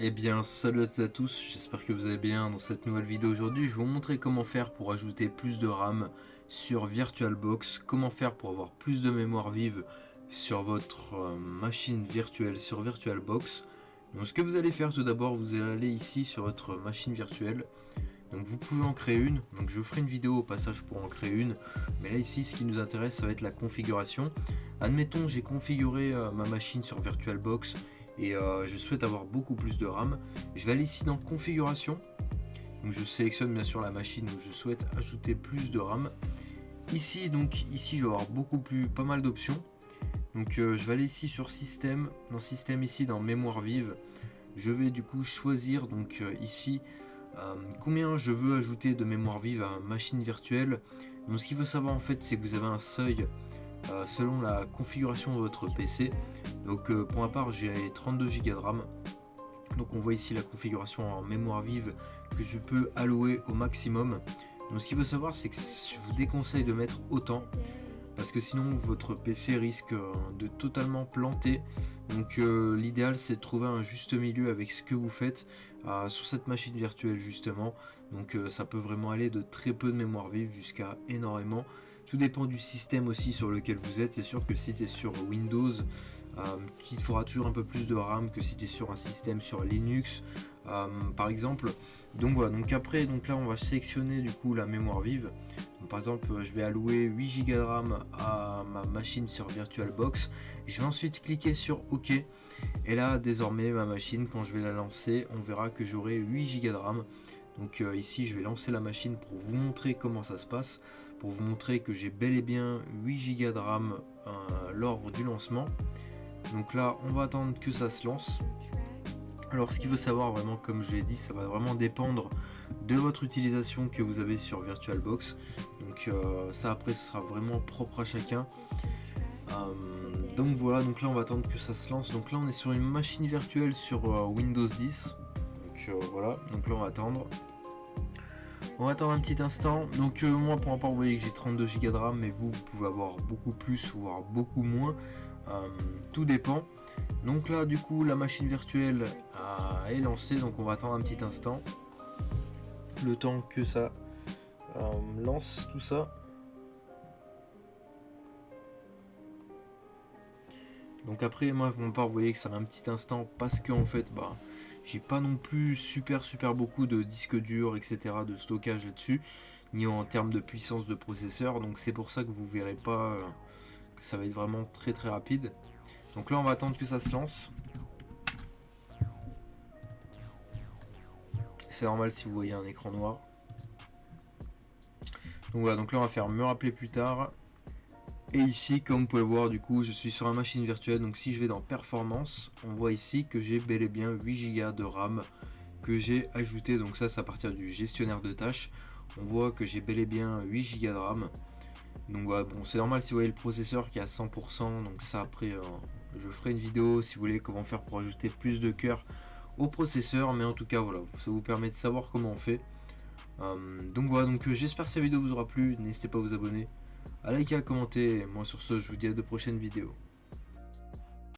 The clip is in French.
Eh bien salut à toutes et à tous, j'espère que vous allez bien. Dans cette nouvelle vidéo aujourd'hui, je vais vous montrer comment faire pour ajouter plus de RAM sur VirtualBox, comment faire pour avoir plus de mémoire vive sur votre machine virtuelle sur VirtualBox. Donc ce que vous allez faire tout d'abord, vous allez aller ici sur votre machine virtuelle. Donc vous pouvez en créer une, donc je ferai une vidéo au passage pour en créer une, mais là ici ce qui nous intéresse ça va être la configuration. Admettons j'ai configuré ma machine sur VirtualBox et je souhaite avoir beaucoup plus de RAM. Je vais aller ici dans configuration, donc je sélectionne bien sûr la machine où je souhaite ajouter plus de RAM. Ici je vais avoir pas mal d'options. Donc je vais aller ici sur système, dans système ici dans mémoire vive. Je vais du coup choisir donc ici combien je veux ajouter de mémoire vive à ma machine virtuelle. Donc ce qu'il faut savoir en fait c'est que vous avez un seuil selon la configuration de votre PC. Donc pour ma part j'ai 32 Go de RAM. Donc on voit ici la configuration en mémoire vive que je peux allouer au maximum. Donc ce qu'il faut savoir c'est que je vous déconseille de mettre autant, parce que sinon votre PC risque de totalement planter. Donc l'idéal c'est de trouver un juste milieu avec ce que vous faites sur cette machine virtuelle justement. Donc ça peut vraiment aller de très peu de mémoire vive jusqu'à énormément. Tout dépend du système aussi sur lequel vous êtes. C'est sûr que si tu es sur Windows, il te faudra toujours un peu plus de RAM que si tu es sur un système sur Linux par exemple. Donc voilà, donc après là on va sélectionner du coup la mémoire vive. Donc, par exemple je vais allouer 8 Go de RAM à ma machine sur VirtualBox. Je vais ensuite cliquer sur OK, et là désormais ma machine, quand je vais la lancer, on verra que j'aurai 8 Go de RAM. Donc ici je vais lancer la machine pour vous montrer comment ça se passe, pour vous montrer que j'ai bel et bien 8 Go de RAM lors du lancement. Donc là on va attendre que ça se lance. Alors ce qu'il faut savoir vraiment, comme je l'ai dit, ça va vraiment dépendre de votre utilisation que vous avez sur VirtualBox. Donc ça après ce sera vraiment propre à chacun. Donc voilà, donc là on va attendre que ça se lance. Donc là on est sur une machine virtuelle sur Windows 10. Donc voilà, donc là on va attendre. On va attendre un petit instant. Donc moi pour ma part vous voyez que j'ai 32 Go de RAM, mais vous pouvez avoir beaucoup plus ou voire beaucoup moins. Tout dépend. Donc là du coup la machine virtuelle est lancée, donc on va attendre un petit instant. Le temps que ça lance tout ça. Donc après moi pour ma part vous voyez que ça met un petit instant parce que en fait j'ai pas non plus super beaucoup de disques durs etc, de stockage là-dessus, ni en termes de puissance de processeur. Donc c'est pour ça que vous verrez pas que ça va être vraiment très rapide. Donc là on va attendre que ça se lance. C'est normal si vous voyez un écran noir. Donc voilà, donc là on va faire me rappeler plus tard. Et ici comme vous pouvez le voir, du coup je suis sur une machine virtuelle. Donc si je vais dans performance, on voit ici que j'ai bel et bien 8 Go de RAM que j'ai ajouté. Donc ça c'est à partir du gestionnaire de tâches. On voit que j'ai bel et bien 8 Go de RAM. Donc voilà, bon c'est normal si vous voyez le processeur qui est à 100%. Donc ça après je ferai une vidéo si vous voulez comment faire pour ajouter plus de cœur au processeur. Mais en tout cas voilà, ça vous permet de savoir comment on fait. Donc voilà, donc j'espère que cette vidéo vous aura plu. N'hésitez pas à vous abonner, à liker, à commenter. Et moi sur ce je vous dis à de prochaines vidéos.